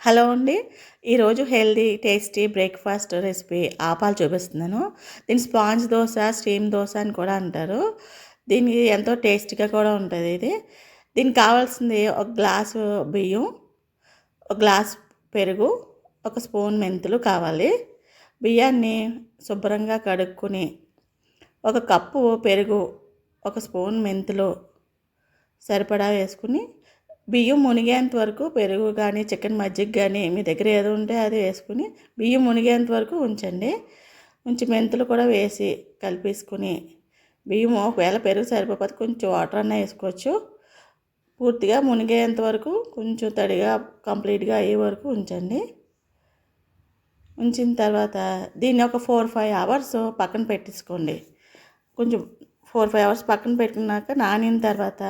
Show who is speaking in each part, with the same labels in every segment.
Speaker 1: Hello అండి. ఈరోజు healthy tasty breakfast recipe ఆపాలు చూపిస్తున్నాను. దీన్ని స్పాంజ్ దోశ, స్టీమ్ దోశ అని కూడా అంటారు. దీనికి ఎంతో టేస్టీగా కూడా ఉంటుంది ఇది. దీనికి కావాల్సింది ఒక గ్లాసు బియ్యం, ఒక గ్లాస్ పెరుగు, ఒక స్పూన్ మెంతులు కావాలి. బియ్యాన్ని శుభ్రంగా కడుక్కొని ఒక కప్పు పెరుగు, ఒక స్పూన్ మెంతులు సరిపడా వేసుకుని బియ్యం మునిగేంత వరకు పెరుగు కానీ చికెన్ మజ్జిగ కానీ మీ దగ్గర ఏదో ఉంటే అది వేసుకుని బియ్యం మునిగేంత వరకు ఉంచండి. మెంతులు కూడా వేసి కలిపేసుకుని బియ్యం ఒకవేళ పెరుగు సరిపోతే కొంచెం వాటర్ అన్నా వేసుకోవచ్చు. పూర్తిగా మునిగేంత వరకు కొంచెం తడిగా కంప్లీట్గా అయ్యే వరకు ఉంచండి. ఉంచిన తర్వాత దీన్ని ఒక 4-5 అవర్స్ పక్కన పెట్టేసుకోండి. కొంచెం 4-5 అవర్స్ పక్కన పెట్టుకున్నాక నానిన తర్వాత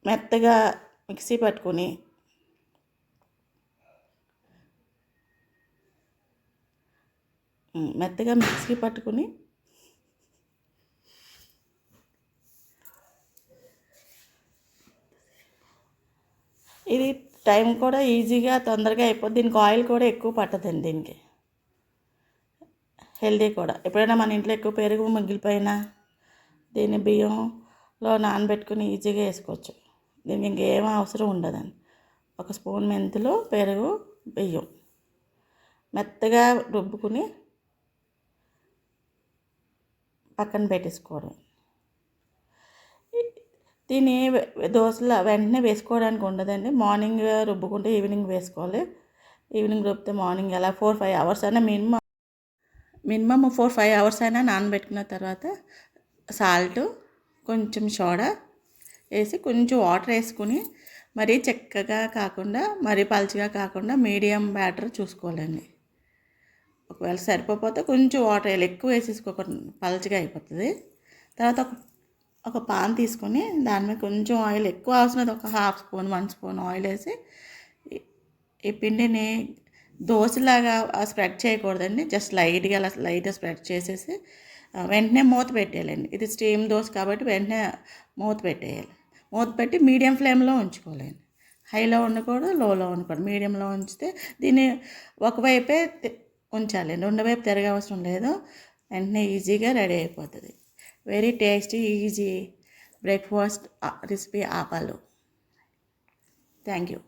Speaker 1: మెత్తగా మిక్సీ పట్టుకొని ఇది టైం కూడా ఈజీగా తొందరగా అయిపోద్ది. దీనికి ఆయిల్ కూడా ఎక్కువ పట్టదండి. దీనికి హెల్దీ కూడా. ఎప్పుడైనా మన ఇంట్లో ఎక్కువ పెరుగు మిగిలిపోయినా దీన్ని బియ్యంలో నానబెట్టుకుని ఈజీగా వేసుకోవచ్చు. దీనికి ఇంకేం అవసరం ఉండదండి. ఒక స్పూన్ మెంతులు, పెరుగు, బియ్యం మెత్తగా రుబ్బుకుని పక్కన పెట్టేసుకోవడం. దీన్ని దోశలు వెంటనే వేసుకోవడానికి ఉండదండి. మార్నింగ్ రుబ్బుకుంటే ఈవినింగ్ వేసుకోవాలి. ఈవినింగ్ రుబ్బితే మార్నింగ్ ఎలా 4-5 అవర్స్ అయినా మినిమమ్ 4-5 అవర్స్ అయినా నానబెట్టుకున్న తర్వాత సాల్ట్, కొంచెం సోడా వేసి కొంచెం వాటర్ వేసుకుని మరీ చిక్కగా కాకుండా మరీ పలుచగా కాకుండా మీడియం బ్యాటర్ చూసుకోవాలండి. ఒకవేళ సరిపోతే కొంచెం వాటర్ వేయాలి. ఎక్కువ వేసేసుకోకుండా పలుచగా అయిపోతుంది. తర్వాత ఒక పాన్ తీసుకొని దాని మీద కొంచెం ఆయిల్, ఎక్కువ అవసరం ఒక 1/2 స్పూన్ 1 స్పూన్ ఆయిల్ వేసి ఈ పిండిని దోశలాగా స్ప్రెడ్ చేయకూడదండి. జస్ట్ లైట్గా స్ప్రెడ్ చేసేసి వెంటనే మూత పెట్టేయాలండి. ఇది స్టీమ్ దోశ కాబట్టి వెంటనే మూత పెట్టేయాలి. మూత పెట్టి మీడియం ఫ్లేమ్లో ఉంచుకోవాలండి. హైలో ఉండకూడదు, లోలో ఉండకూడదు, మీడియంలో ఉంచితే దీన్ని ఒకవైపే ఉంచాలండి. రెండు వైపు తిరగ అవసరం లేదు. వెంటనే ఈజీగా రెడీ అయిపోతుంది. Very tasty easy breakfast recipe ఆపాలు. Thank you.